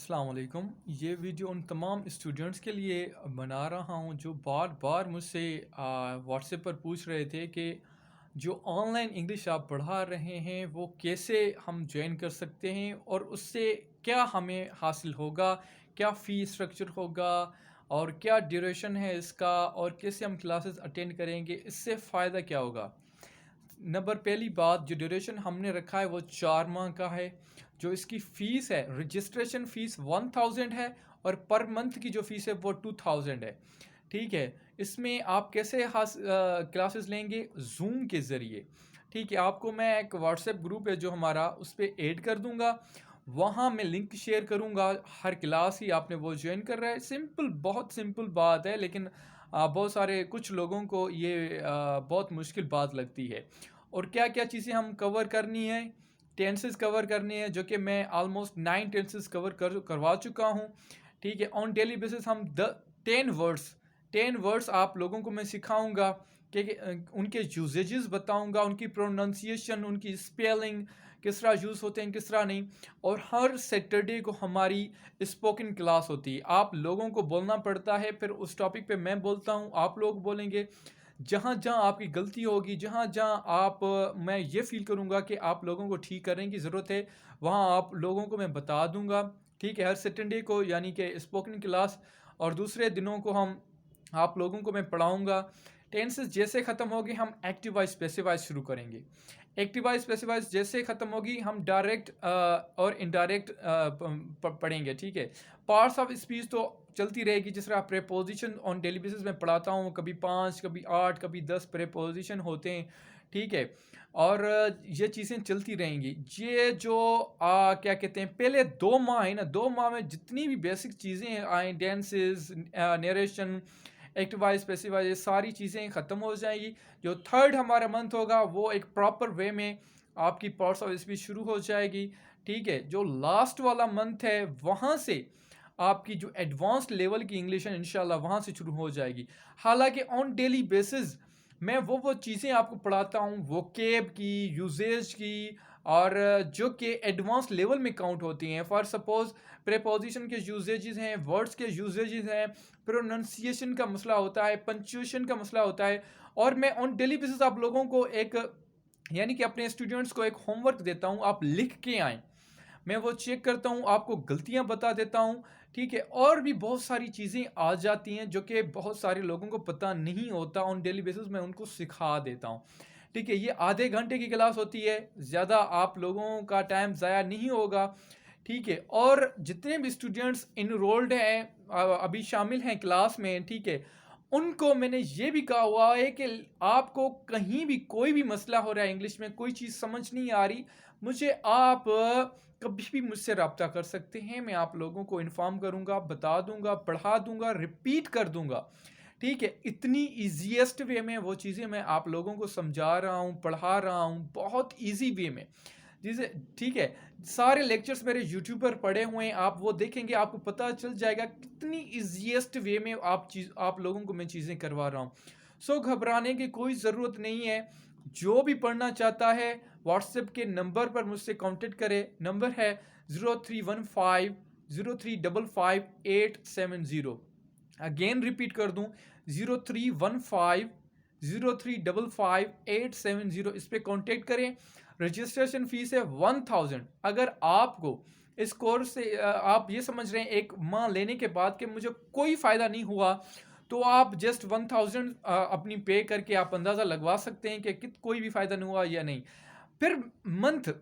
अस्सलाम वालेकुम। ये वीडियो उन तमाम स्टूडेंट्स के लिए बना रहा हूँ जो बार बार मुझसे व्हाट्सएप पर पूछ रहे थे कि जो ऑनलाइन इंग्लिश आप पढ़ा रहे हैं वो कैसे हम ज्वाइन कर सकते हैं और उससे क्या हमें हासिल होगा, क्या फ़ी स्ट्रक्चर होगा और क्या ड्यूरेशन है इसका और कैसे हम क्लासेस अटेंड करेंगे, इससे फ़ायदा क्या होगा। नंबर पहली बात, जो ड्यूरेशन हमने रखा है वो 4 माह का है। जो इसकी फ़ीस है, रजिस्ट्रेशन फ़ीस 1000 है और पर मंथ की जो फ़ीस है वो 2000 है। ठीक है। इसमें आप कैसे क्लासेस लेंगे? जूम के ज़रिए। ठीक है, आपको मैं एक व्हाट्सएप ग्रुप है जो हमारा, उस पर ऐड कर दूंगा। वहाँ मैं लिंक शेयर करूँगा। हर क्लास ही आपने वो ज्वाइन कर रहा है, सिंपल, बहुत सिंपल बात है, लेकिन बहुत सारे कुछ लोगों को ये बहुत मुश्किल बात लगती है। और क्या क्या चीज़ें हम कवर करनी है, टेंसेस कवर करनी है, जो कि मैं ऑलमोस्ट 9 टेंसेस करवा चुका हूँ। ठीक है। ऑन डेली बेसिस हम 10 वर्ड्स आप लोगों को मैं सिखाऊंगा कि उनके यूजेजेस बताऊंगा, उनकी प्रोनाउंसिएशन, उनकी स्पेलिंग किस तरह यूज़ होते हैं, किस तरह नहीं। और हर सैटरडे को हमारी स्पोकन क्लास होती है। आप लोगों को बोलना पड़ता है, फिर उस टॉपिक पे मैं बोलता हूँ, आप लोग बोलेंगे। जहाँ जहाँ आपकी गलती होगी, जहाँ जहाँ मैं ये फील करूँगा कि आप लोगों को ठीक करने की ज़रूरत है, वहाँ आप लोगों को मैं बता दूँगा। ठीक है, हर सैटरडे को यानी कि स्पोकन क्लास, और दूसरे दिनों को हम आप लोगों को मैं पढ़ाऊँगा। टेंसेस जैसे ख़त्म होगी हम एक्टिव वाइज स्पेसिफाइज शुरू करेंगे। एक्टिव वाइज स्पेसिफाइज जैसे ख़त्म होगी हम डायरेक्ट और इनडायरेक्ट पढ़ेंगे। ठीक है। पार्ट्स ऑफ स्पीच तो चलती रहेगी, जिस तरह प्रेपोजिशन ऑन डेली बेसिस में पढ़ाता हूँ, कभी 5, कभी 8, कभी 10 प्रेपोजिशन होते हैं। ठीक है। और ये चीज़ें चलती रहेंगी। ये जो क्या कहते हैं, पहले 2 माह है ना, 2 माह में जितनी भी बेसिक चीज़ें आए, डेंसेस, नरेशन, एक्टिवाइज पैसिवाइज, ये सारी चीज़ें ख़त्म हो जाएंगी। जो थर्ड हमारा मंथ होगा वो एक प्रॉपर वे में आपकी पार्ट्स ऑफ स्पीच शुरू हो जाएगी। ठीक है। जो लास्ट वाला मंथ है वहाँ से आपकी जो एडवांस्ड लेवल की इंग्लिश है इंशाल्लाह वहाँ से शुरू हो जाएगी। हालांकि ऑन डेली बेसिस मैं वो चीज़ें आपको पढ़ाता हूँ, वो केब की, यूजेज की, और जो कि एडवांस लेवल में काउंट होती हैं। फॉर सपोज प्रेपोजिशन के यूजेजेस हैं, वर्ड्स के यूजेजेस हैं, प्रोनाउंसिएशन का मसला होता है, पंक्चुएशन का मसला होता है। और मैं ऑन डेली बेसिस आप लोगों को एक, यानी कि अपने स्टूडेंट्स को एक होमवर्क देता हूँ, आप लिख के आएँ। मैं वो चेक करता हूँ, आपको गलतियाँ बता देता हूँ। ठीक है। और भी बहुत सारी चीज़ें आ जाती हैं जो कि बहुत सारे लोगों को पता नहीं होता, ऑन डेली बेसिस मैं उनको सिखा देता हूँ। ठीक है। ये आधे घंटे की क्लास होती है, ज़्यादा आप लोगों का टाइम ज़ाया नहीं होगा। ठीक है। और जितने भी स्टूडेंट्स इनरोल्ड हैं, अभी शामिल हैं क्लास में, ठीक है, उनको मैंने ये भी कहा हुआ है कि आपको कहीं भी कोई भी मसला हो रहा है, इंग्लिश में कोई चीज़ समझ नहीं आ रही, मुझे आप कभी भी मुझसे रब्ता कर सकते हैं। मैं आप लोगों को इन्फॉर्म करूंगा, बता दूंगा, पढ़ा दूंगा, रिपीट कर दूंगा। ठीक है। इतनी ईजीएस्ट वे में वो चीज़ें मैं आप लोगों को समझा रहा हूँ, पढ़ा रहा हूँ, बहुत ईजी वे में। जिसे, ठीक है, सारे लेक्चर्स मेरे यूट्यूब पर पड़े हुए हैं, आप वो देखेंगे, आपको पता चल जाएगा कितनी ईजीएस्ट वे में आप लोगों को मैं चीज़ें करवा रहा हूँ। सो घबराने की कोई ज़रूरत नहीं है। जो भी पढ़ना चाहता है व्हाट्सएप के नंबर पर मुझसे कांटेक्ट करे। नंबर है 0315 0355 870। अगेन रिपीट कर दूं, 0315 0355 870। इस पर कांटेक्ट करें। रजिस्ट्रेशन फीस है 1000। अगर आपको इस कोर्स से आप ये समझ रहे हैं एक माह लेने के बाद कि मुझे कोई फ़ायदा नहीं हुआ, तो आप जस्ट 1000 अपनी पे करके आप अंदाज़ा लगवा सकते हैं कि कोई भी फ़ायदा नहीं हुआ या नहीं। फिर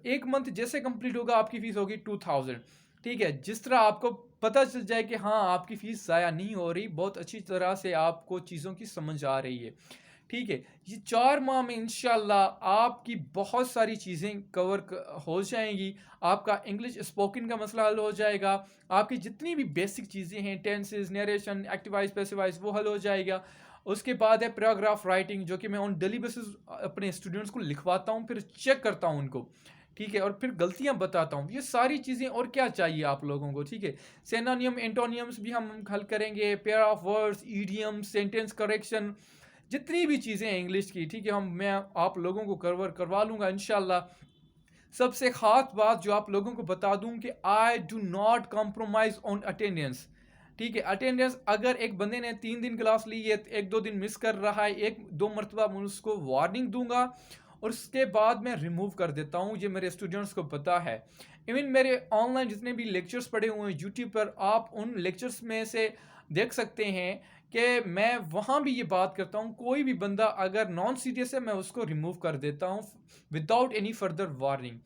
एक मंथ जैसे कंप्लीट होगा आपकी फ़ीस होगी 2000। ठीक है। जिस तरह आपको पता चल जाए कि हाँ आपकी फ़ीस ज़ाया नहीं हो रही, बहुत अच्छी तरह से आपको चीज़ों की समझ आ रही है। ठीक है। ये 4 माह में इंशाल्लाह आपकी बहुत सारी चीज़ें हो जाएंगी। आपका इंग्लिश स्पोकन का मसला हल हो जाएगा, आपकी जितनी भी बेसिक चीज़ें हैं, टेंसेस, नरेशन, एक्टिवाइज, पैसिवाइज, वो हल हो जाएगा। उसके बाद है पैराग्राफ राइटिंग, जो कि मैं ऑन डेली बेसिस अपने स्टूडेंट्स को लिखवाता हूँ, फिर चेक करता हूँ उनको। ठीक है। और फिर गलतियाँ बताता हूँ। ये सारी चीज़ें, और क्या चाहिए आप लोगों को। ठीक है। सिनोनिम, एंटोनियम्स भी हम हल करेंगे, pair of words, idioms, sentence correction, जितनी भी चीज़ें हैं इंग्लिश की, ठीक है, मैं आप लोगों को कवर करवा लूँगा इंशाल्लाह। सबसे ख़ास बात जो आप लोगों को बता दूं कि I do not compromise on attendance. ठीक है, अटेंडेंस अगर एक बंदे ने 3 दिन क्लास ली है, 1-2 दिन मिस कर रहा है, 1-2 मरतबा मैं उसको वार्निंग दूंगा और उसके बाद मैं रिमूव कर देता हूँ। ये मेरे स्टूडेंट्स को पता है। इवन मेरे ऑनलाइन जितने भी लेक्चर्स पड़े हुए हैं यूट्यूब पर, आप उन लेक्चर्स में से देख सकते हैं कि मैं वहाँ भी ये बात करता हूँ, कोई भी बंदा अगर नॉन सीरियस है मैं उसको रिमूव कर देता हूँ विदाउट एनी फर्दर वार्निंग।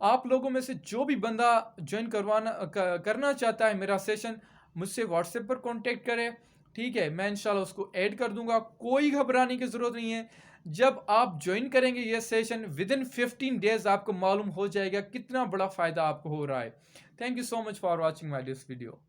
आप लोगों में से जो भी बंदा ज्वाइन करना चाहता है मेरा सेशन, मुझसे व्हाट्सएप पर कांटेक्ट करे। ठीक है, मैं इंशाल्लाह उसको ऐड कर दूंगा। कोई घबराने की ज़रूरत नहीं है। जब आप ज्वाइन करेंगे ये सेशन, विद इन 15 डेज आपको मालूम हो जाएगा कितना बड़ा फ़ायदा आपको हो रहा है। Thank you so much for watching my this video.